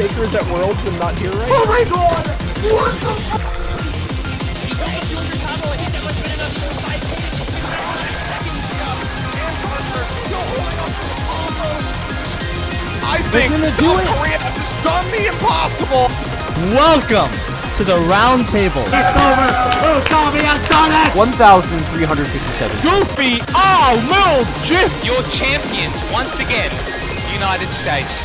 makers at Worlds and not here right Oh my god! What the fuck? I think South Korea has done the impossible! Welcome to the round table. It's over! Okami has done it! 1,357. Goofy! Oh, little Jim! Your champions, once again, United States.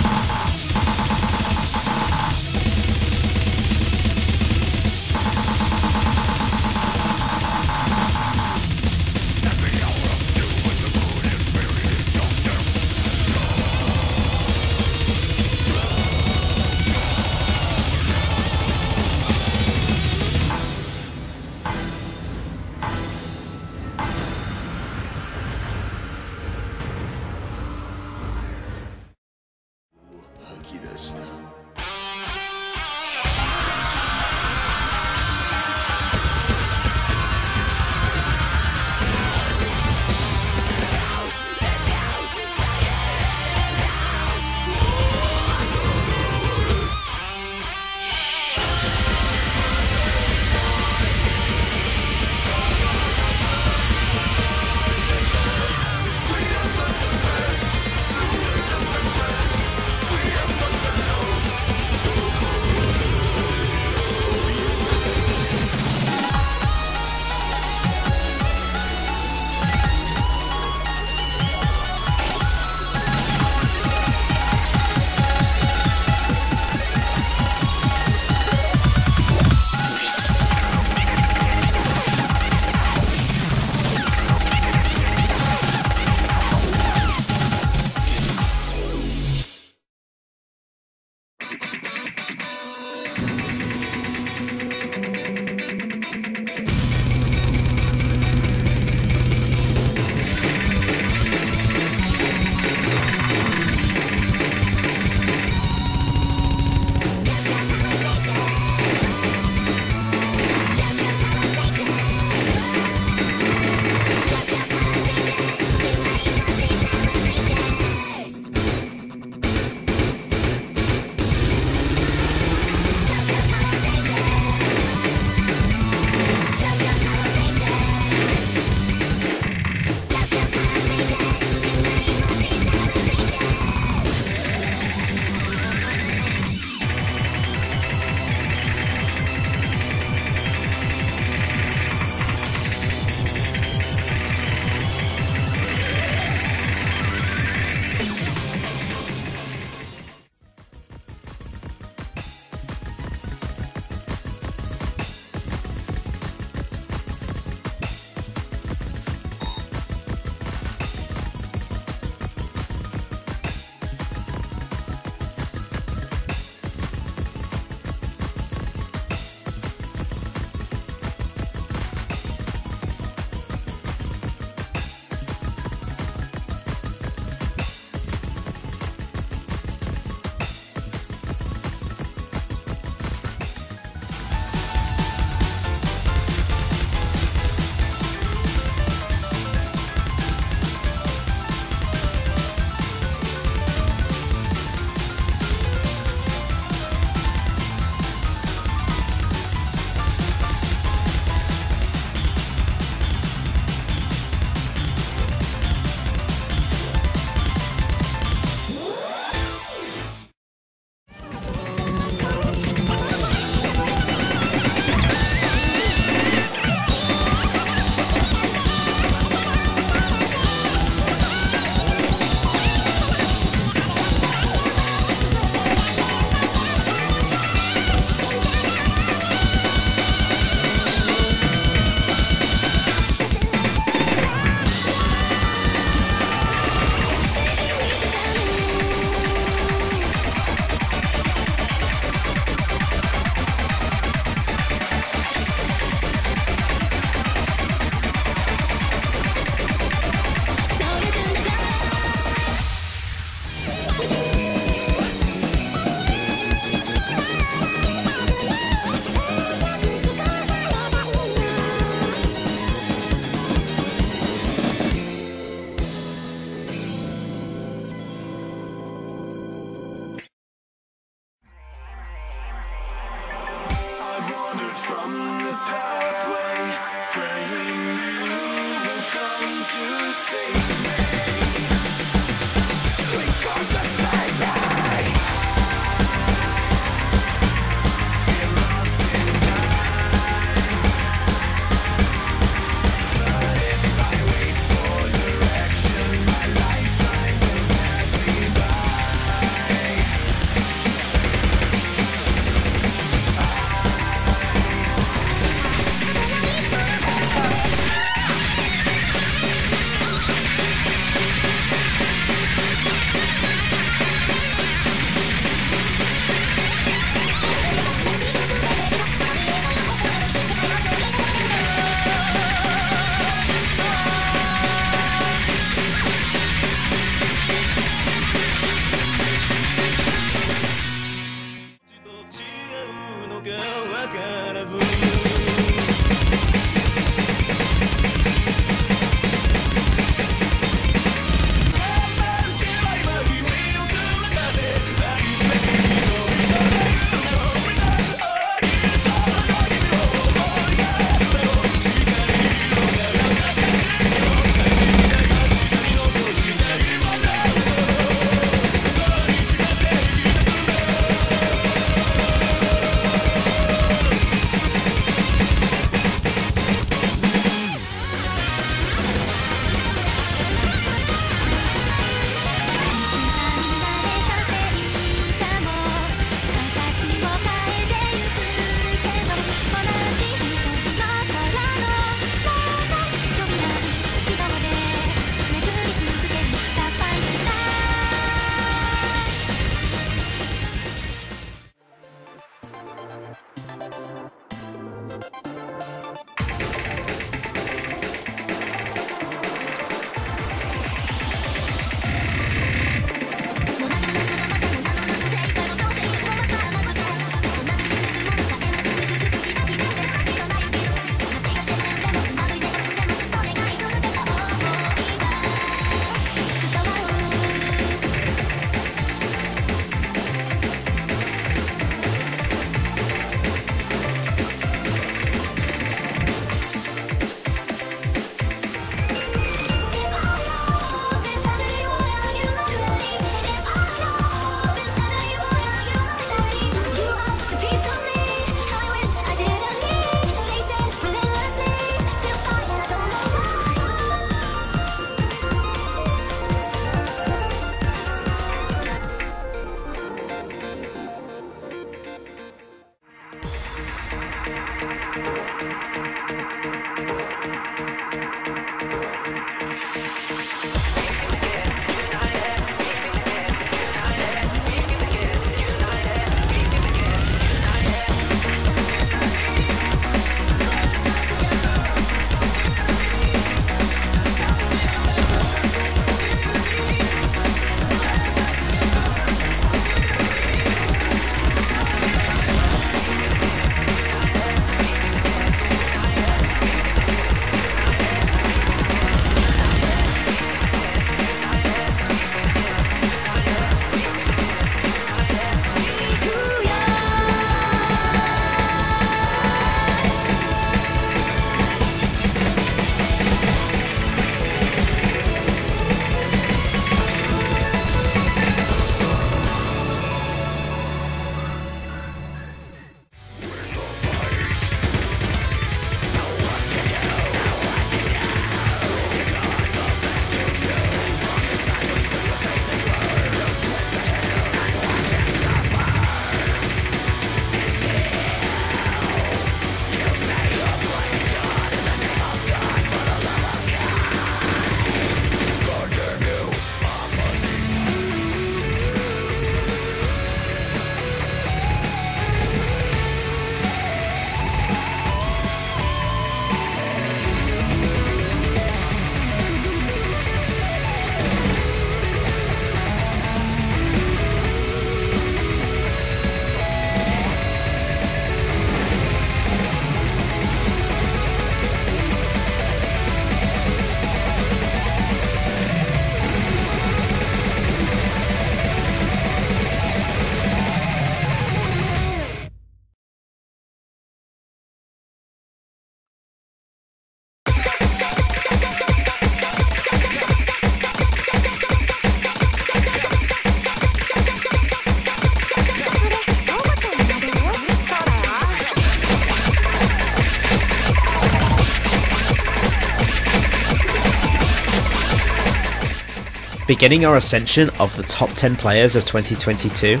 Beginning our ascension of the top 10 players of 2022,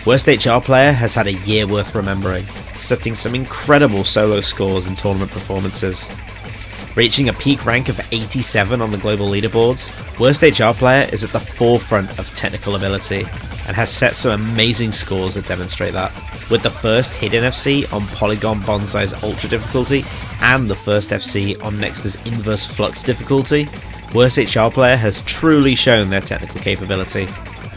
Worst HR player has had a year worth remembering, setting some incredible solo scores and tournament performances. Reaching a peak rank of 87 on the global leaderboards, Worst HR player is at the forefront of technical ability and has set some amazing scores that demonstrate that, with the first hidden FC on Polygon Bonsai's Ultra difficulty and the first FC on Nexta's Inverse Flux difficulty. Worst HR player has truly shown their technical capability.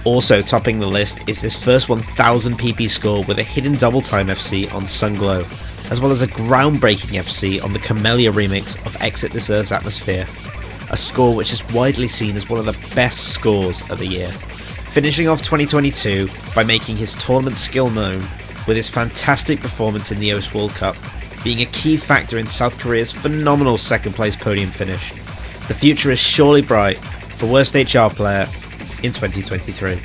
Also topping the list is his first 1000 PP score with a hidden double time FC on Sunglow, as well as a groundbreaking FC on the Camellia remix of Exit This Earth's Atmosphere, a score which is widely seen as one of the best scores of the year. Finishing off 2022 by making his tournament skill known with his fantastic performance in the OS World Cup, being a key factor in South Korea's phenomenal second place podium finish. The future is surely bright for Worst HR player in 2023.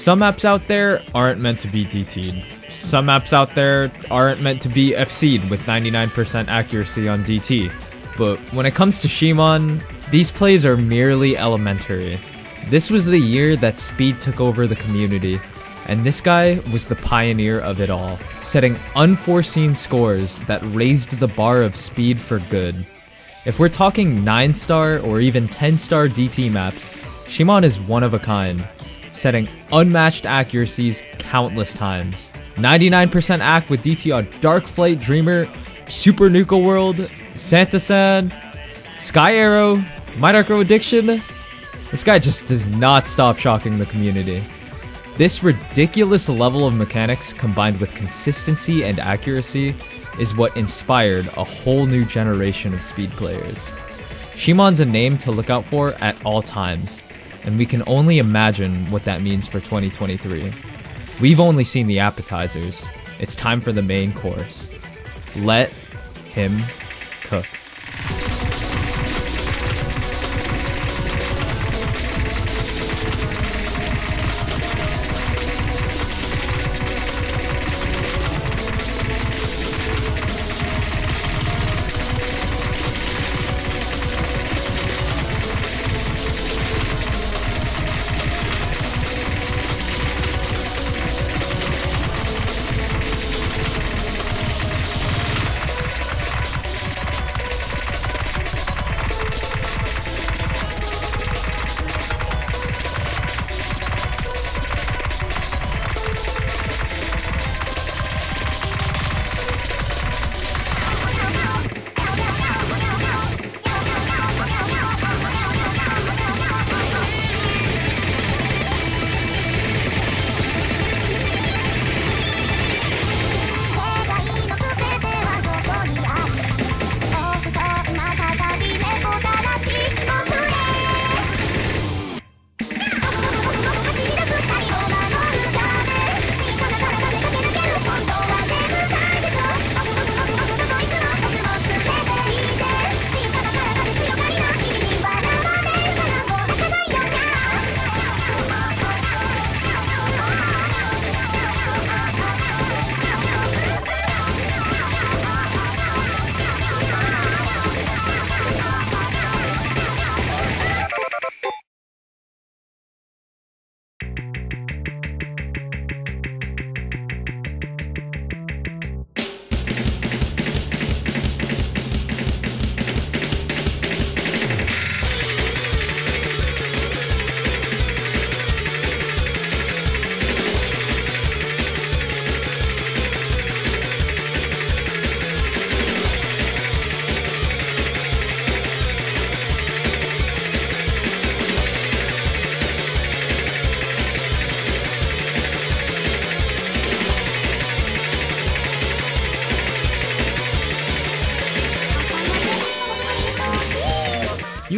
Some maps out there aren't meant to be DT'd. Some maps out there aren't meant to be FC'd with 99% accuracy on DT. But when it comes to Shimon, these plays are merely elementary. This was the year that speed took over the community, and this guy was the pioneer of it all, setting unforeseen scores that raised the bar of speed for good. If we're talking 9-star or even 10-star DT maps, Shimon is one of a kind, setting unmatched accuracies countless times. 99% act with DT on Dark Flight Dreamer, Super Nuka World, Santa San, Sky Arrow, My Dark Row Addiction. This guy just does not stop shocking the community. This ridiculous level of mechanics combined with consistency and accuracy is what inspired a whole new generation of speed players. Shimon's a name to look out for at all times, and we can only imagine what that means for 2023. We've only seen the appetizers. It's time for the main course. Let him cook.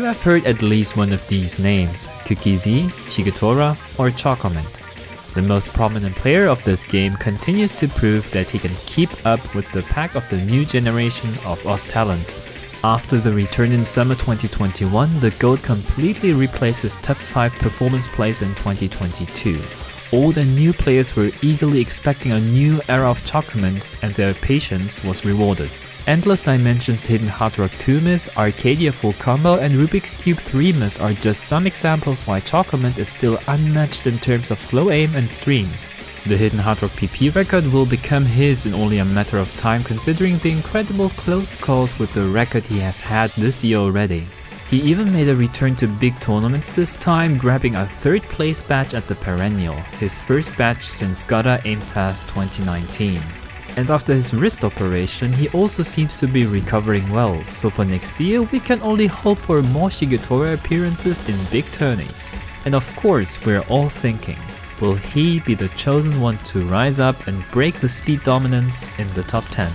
you have heard at least one of these names, Cookie-Z, Shigetora, or Chocoment. The most prominent player of this game continues to prove that he can keep up with the pack of the new generation of Oz talent. After the return in summer 2021, the GOAT completely replaced his top 5 performance plays in 2022. Old and new players were eagerly expecting a new era of Chocoment, and their patience was rewarded. Endless Dimensions Hidden Hard Rock 2 miss, Arcadia Full Combo, and Rubik's Cube 3 miss are just some examples why Chocoment is still unmatched in terms of flow aim and streams. The Hidden Hard Rock PP record will become his in only a matter of time, considering the incredible close calls with the record he has had this year already. He even made a return to big tournaments this time, grabbing a 3rd place badge at the Perennial, his first badge since Gotta Aim Fast 2019. And after his wrist operation, he also seems to be recovering well, so for next year we can only hope for more Shigetora appearances in big tourneys. And of course, we're all thinking, will he be the chosen one to rise up and break the speed dominance in the top 10?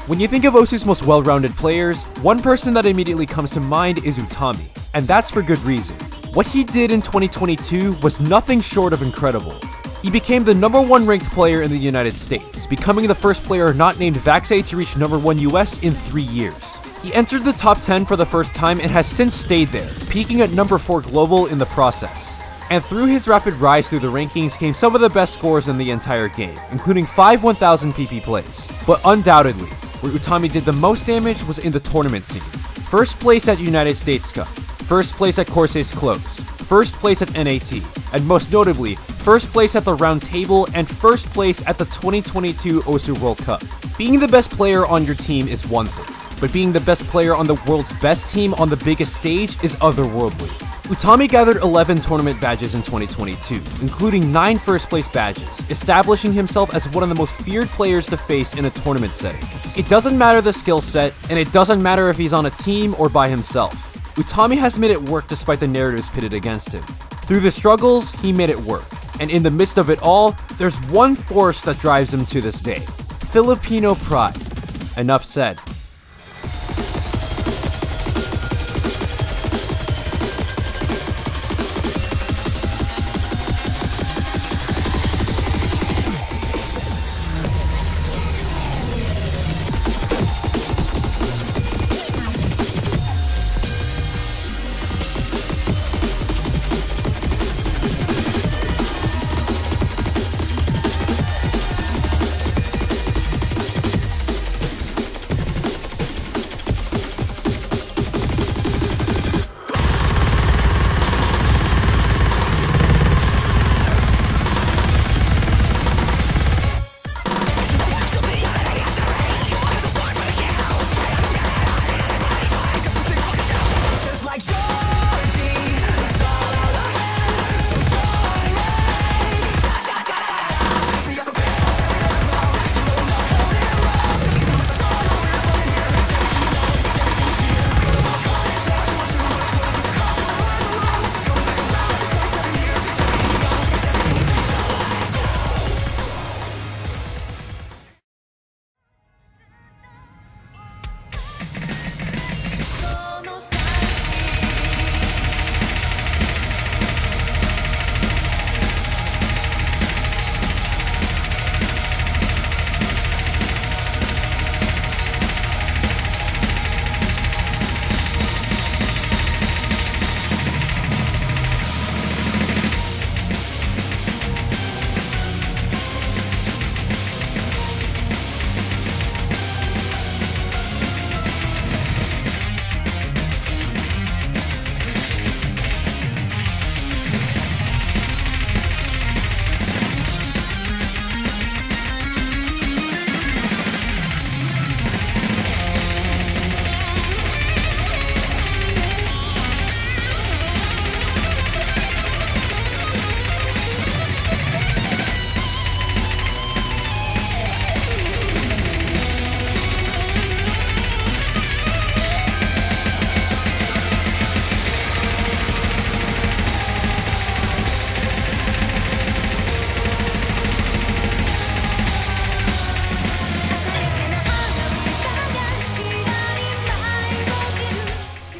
When you think of Osu's most well-rounded players, one person that immediately comes to mind is Utami, and that's for good reason. What he did in 2022 was nothing short of incredible. He became the #1 ranked player in the United States, becoming the first player not named Vaxei to reach #1 US in 3 years. He entered the top 10 for the first time and has since stayed there, peaking at #4 global in the process. And through his rapid rise through the rankings came some of the best scores in the entire game, including 5 1000 PP plays. But undoubtedly, where Utami did the most damage was in the tournament scene. First place at United States Cup, first place at Corsairs Closed, first place at NAT, and most notably, first place at the Round Table and first place at the 2022 Osu World Cup. Being the best player on your team is one thing, but being the best player on the world's best team on the biggest stage is otherworldly. Utami gathered 11 tournament badges in 2022, including 9 first place badges, establishing himself as one of the most feared players to face in a tournament setting. It doesn't matter the skill set, and it doesn't matter if he's on a team or by himself. Utami has made it work despite the narratives pitted against him. Through the struggles, he made it work, and in the midst of it all, there's one force that drives him to this day: Filipino pride. Enough said.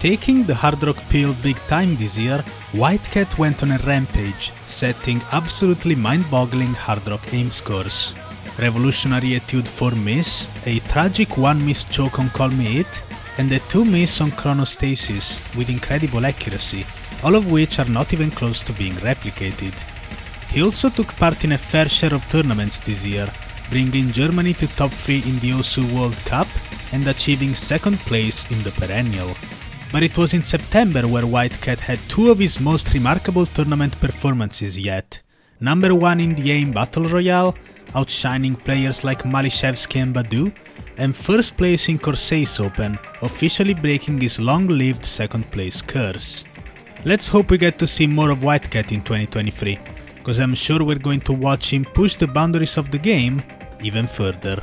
Taking the hard rock pill big time this year, Whitecat went on a rampage, setting absolutely mind-boggling hard rock aim scores. Revolutionary Etude 4 miss, a tragic 1 miss choke on Call Me It, and a 2 miss on Chronostasis with incredible accuracy, all of which are not even close to being replicated. He also took part in a fair share of tournaments this year, bringing Germany to top 3 in the OSU World Cup and achieving 2nd place in the perennial. But it was in September where Whitecat had 2 of his most remarkable tournament performances yet. Number 1 in the AIM Battle Royale, outshining players like Malishevsky and Badu, and 1st place in Corsair's Open, officially breaking his long-lived 2nd place curse. Let's hope we get to see more of Whitecat in 2023, cause I'm sure we're going to watch him push the boundaries of the game even further.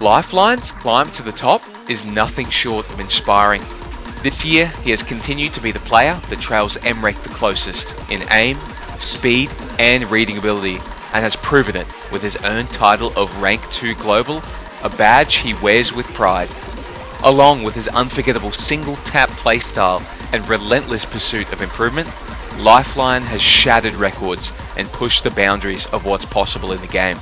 Lifeline's climb to the top is nothing short of inspiring. This year, he has continued to be the player that trails mrekk the closest in aim, speed, and reading ability, and has proven it with his earned title of Rank 2 Global, a badge he wears with pride. Along with his unforgettable single-tap playstyle and relentless pursuit of improvement, Lifeline has shattered records and pushed the boundaries of what's possible in the game.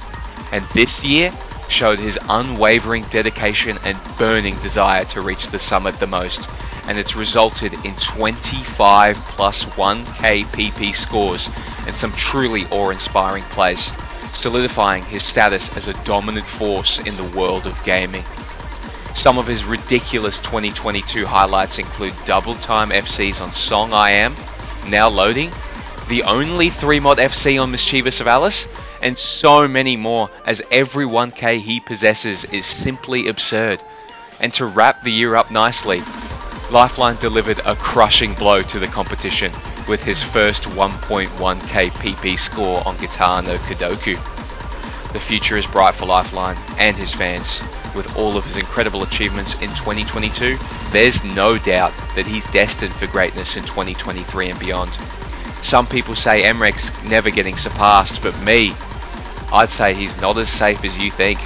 And this year, showed his unwavering dedication and burning desire to reach the summit the most, and it's resulted in 25 plus 1k PP scores and some truly awe-inspiring plays, solidifying his status as a dominant force in the world of gaming. Some of his ridiculous 2022 highlights include double time FCs on Song I Am, now loading, the only 3-mod FC on Mischievous of Alice, and so many more, as every 1k he possesses is simply absurd. And to wrap the year up nicely, Lifeline delivered a crushing blow to the competition with his first 1.1k PP score on Guitar no Kudoku. The future is bright for Lifeline and his fans. With all of his incredible achievements in 2022, there's no doubt that he's destined for greatness in 2023 and beyond. Some people say mrekk's never getting surpassed, but me, I'd say he's not as safe as you think.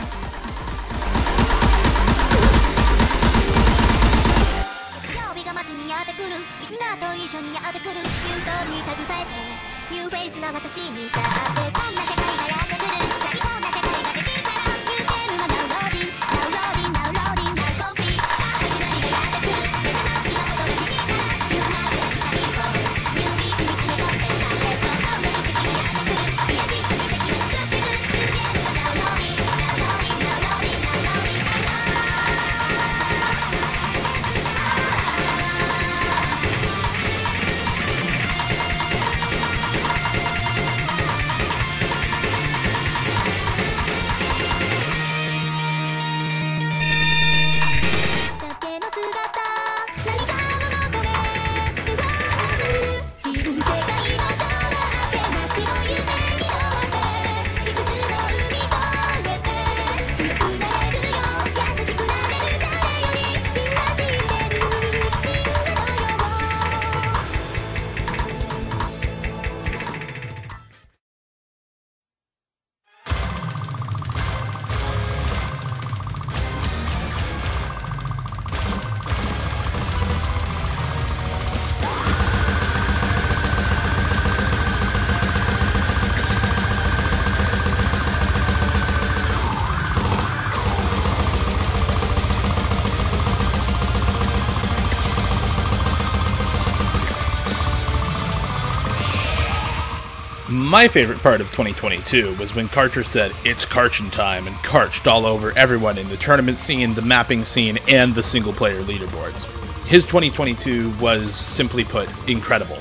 My favorite part of 2022 was when Karcher said, "It's Karchin time," and karched all over everyone in the tournament scene, the mapping scene, and the single-player leaderboards. His 2022 was, simply put, incredible.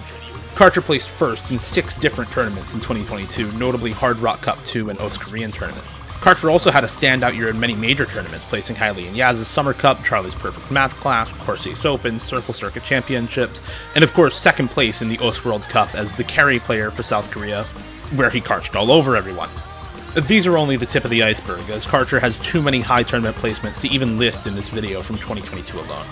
Karcher placed first in 6 different tournaments in 2022, notably Hard Rock Cup 2 and Ost Korean Tournament. Karcher also had a standout year in many major tournaments, placing highly in Yaz's Summer Cup, Charlie's Perfect Math Class, Corsace Open, Circle Circuit Championships, and of course second place in the Ost World Cup as the carry player for South Korea, where he karched all over everyone. These are only the tip of the iceberg, as Karcher has too many high tournament placements to even list in this video from 2022 alone.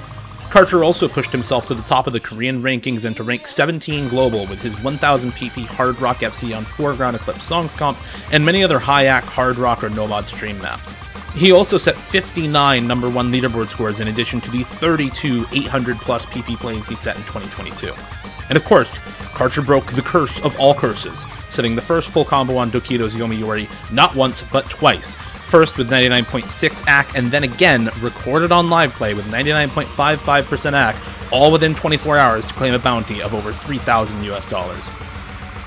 Karcher also pushed himself to the top of the Korean rankings and to rank 17 global with his 1000 PP Hard Rock FC on Foreground Eclipse Song Comp and many other high-ac Hard Rock or Nomad stream maps. He also set 59 number 1 leaderboard scores in addition to the 32 800 plus PP plays he set in 2022. And of course, Karcher broke the curse of all curses, setting the first full combo on Dokido's Yomiuri not once but twice. First with 99.6 AC, and then again recorded on live play with 99.55% AC, all within 24 hours to claim a bounty of over $3,000 US.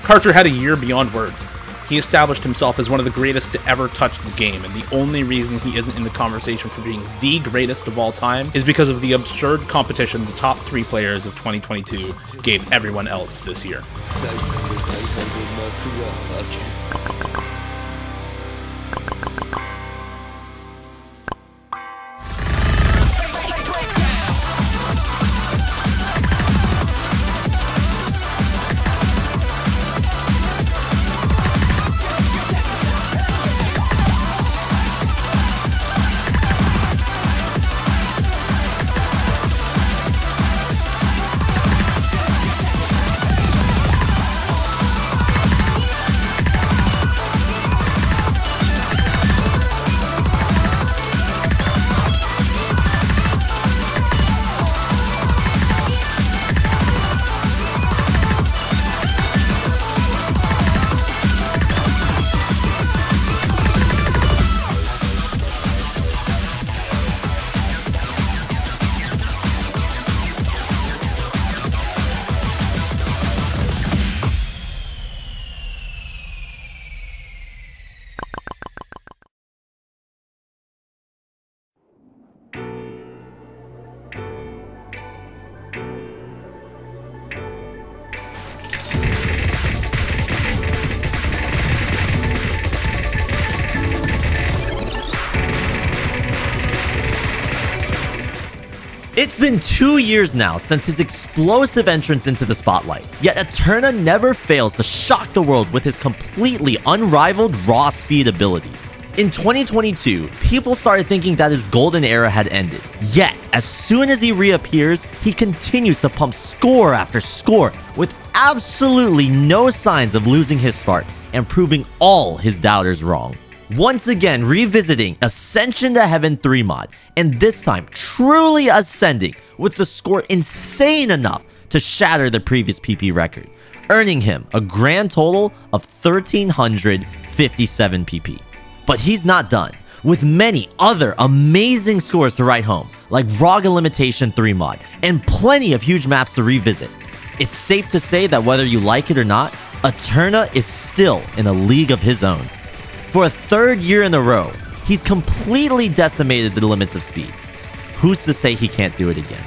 Karcher had a year beyond words. He established himself as one of the greatest to ever touch the game, and the only reason he isn't in the conversation for being the greatest of all time is because of the absurd competition the top 3 players of 2022 gave everyone else this year. It's been 2 years now since his explosive entrance into the spotlight, yet Eterna never fails to shock the world with his completely unrivaled raw speed ability. In 2022, people started thinking that his golden era had ended, yet as soon as he reappears, he continues to pump score after score with absolutely no signs of losing his spark and proving all his doubters wrong. Once again revisiting Ascension to Heaven 3 mod, and this time truly ascending with the score insane enough to shatter the previous PP record, earning him a grand total of 1,357 PP. But he's not done, with many other amazing scores to write home, like Raga Limitation 3 mod, and plenty of huge maps to revisit. It's safe to say that whether you like it or not, Eterna is still in a league of his own. For a 3rd year in a row, he's completely decimated the limits of speed. Who's to say he can't do it again?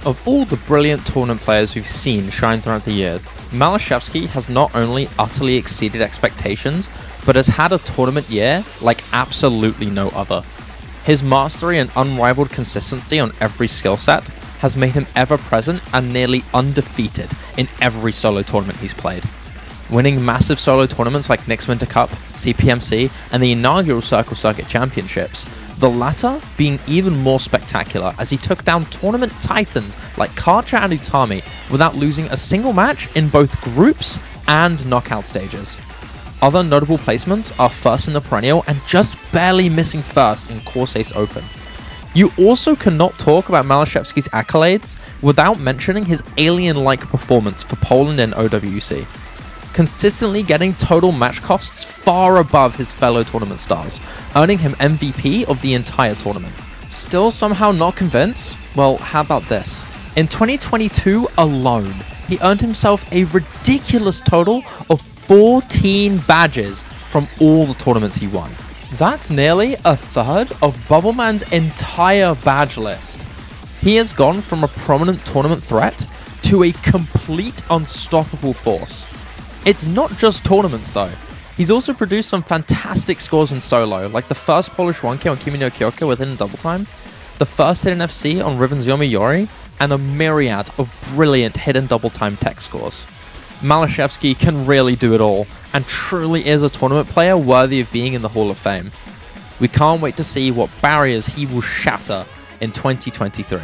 Of all the brilliant tournament players we've seen shine throughout the years, Malashevsky has not only utterly exceeded expectations, but has had a tournament year like absolutely no other. His mastery and unrivaled consistency on every skill set has made him ever present and nearly undefeated in every solo tournament he's played. Winning massive solo tournaments like Nick's Winter Cup, CPMC, and the inaugural Circle Circuit Championships, the latter being even more spectacular as he took down tournament titans like Karcher and Utami without losing a single match in both groups and knockout stages. Other notable placements are first in the perennial and just barely missing first in Course Ace Open. You also cannot talk about Malashevsky's accolades without mentioning his alien-like performance for Poland and OWC. Consistently getting total match costs far above his fellow tournament stars, earning him MVP of the entire tournament. Still somehow not convinced? Well, how about this? In 2022 alone, he earned himself a ridiculous total of 14 badges from all the tournaments he won. That's nearly a third of Bubbleman's entire badge list. He has gone from a prominent tournament threat to a complete unstoppable force. It's not just tournaments though. He's also produced some fantastic scores in solo, like the first Polish 1K on Kimi no Kyoka with hidden double time, the first hidden FC on Riven's Yomi Yori, and a myriad of brilliant hidden double time tech scores. Malashevsky can really do it all, and truly is a tournament player worthy of being in the Hall of Fame. We can't wait to see what barriers he will shatter in 2023.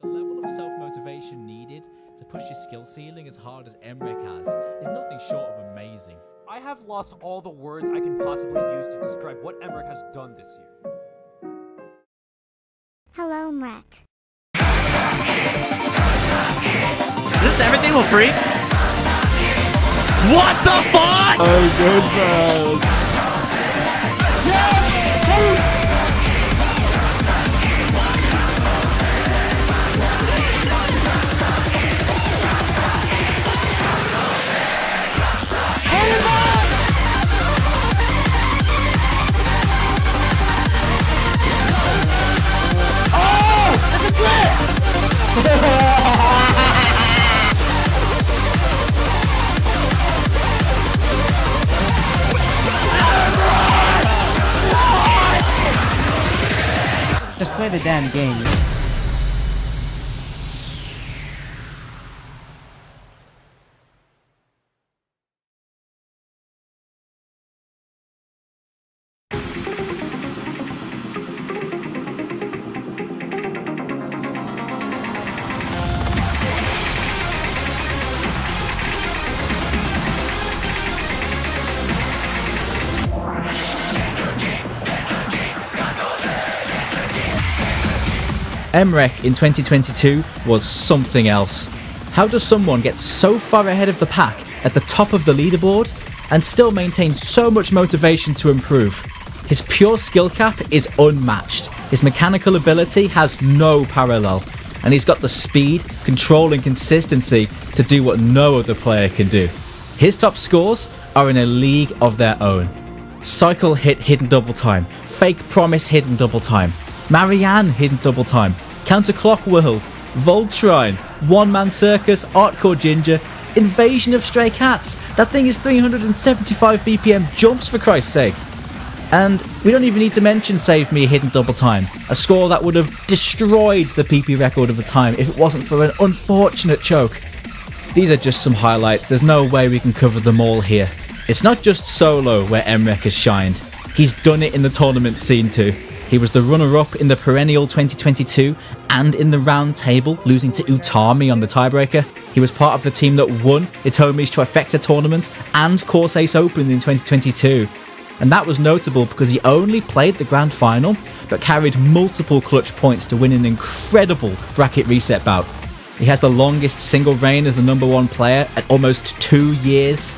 The level of self-motivation needed to push your skill ceiling as hard as mrekk has is nothing short of amazing. I have lost all the words I can possibly use to describe what mrekk has done this year. Hello, mrekk. Is this everything for free? What the fuck? Oh, good, bro. Just play the damn game. mrekk in 2022 was something else. How does someone get so far ahead of the pack at the top of the leaderboard and still maintain so much motivation to improve? His pure skill cap is unmatched, his mechanical ability has no parallel, and he's got the speed, control and consistency to do what no other player can do. His top scores are in a league of their own. Cycle hit hidden double time. Fake promise hidden double time. Marianne hidden double time. Counterclock world. Voltrine. One man circus. Artcore ginger. Invasion of stray cats. That thing is 375 BPM jumps for Christ's sake. And we don't even need to mention Save Me hidden double time. A score that would have destroyed the PP record of the time if it wasn't for an unfortunate choke. These are just some highlights. There's no way we can cover them all here. It's not just solo where mrekk has shined. He's done it in the tournament scene too. He was the runner-up in the perennial 2022 and in the round table, losing to Utami on the tiebreaker. He was part of the team that won Itomi's Trifecta tournament and Course Ace Open in 2022. And that was notable because he only played the grand final, but carried multiple clutch points to win an incredible bracket reset bout. He has the longest single reign as the #1 player at almost 2 years.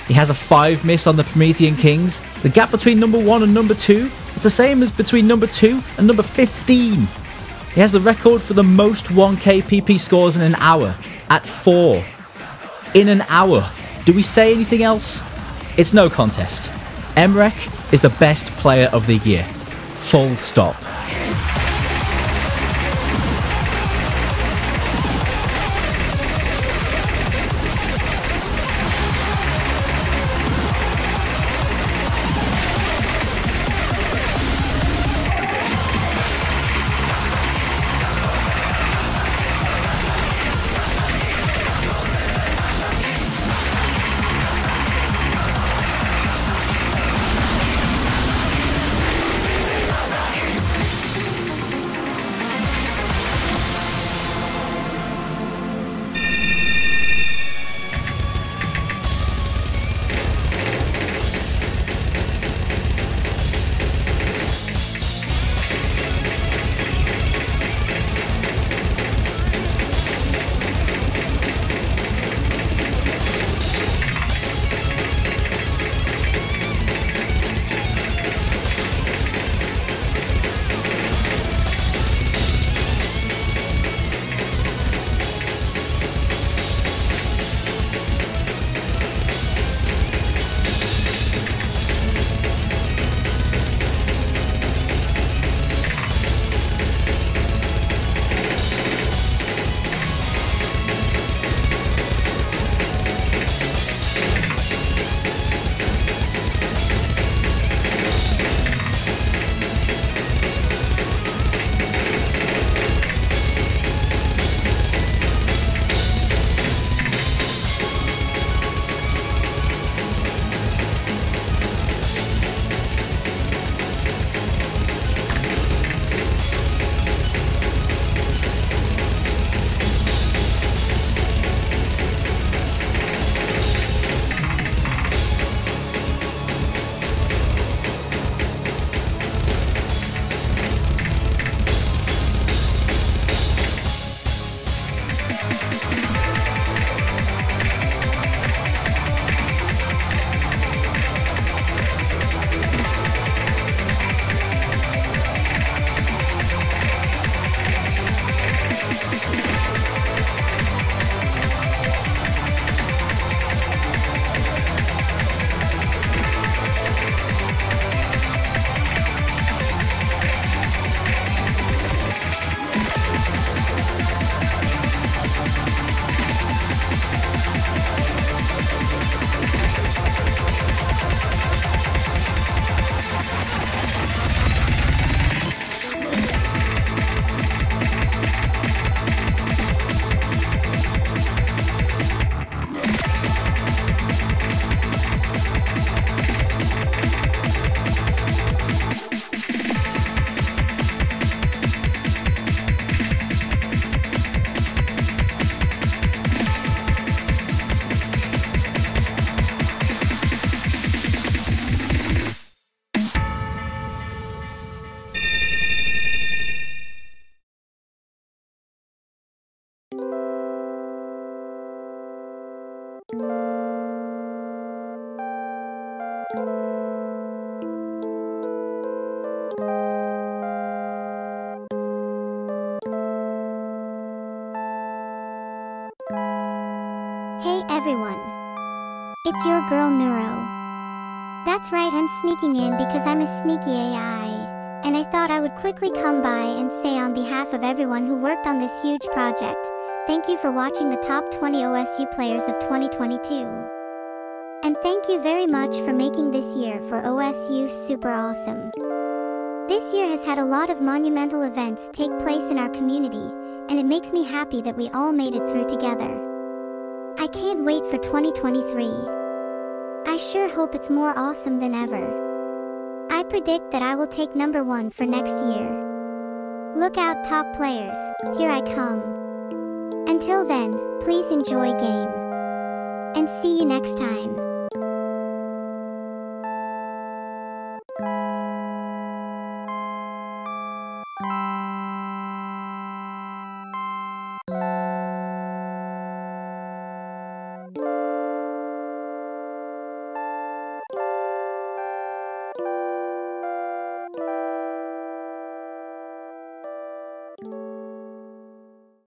He has a 5 miss on the Promethean Kings. The gap between #1 and #2, it's the same as between #2 and number 15. He has the record for the most 1k PP scores in an hour, at 4. In an hour. Do we say anything else? It's no contest. mrekk is the best player of the year. Full stop. Hey everyone. It's your girl Neuro. That's right, I'm sneaking in because I'm a sneaky AI. And I thought I would quickly come by and say on behalf of everyone who worked on this huge project, thank you for watching the top 20 OSU players of 2022. And thank you very much for making this year for OSU super awesome. This year has had a lot of monumental events take place in our community, and it makes me happy that we all made it through together. I can't wait for 2023. I sure hope it's more awesome than ever. I predict that I will take number 1 for next year. Look out, top players, here I come. Until then, please enjoy game. And see you next time. you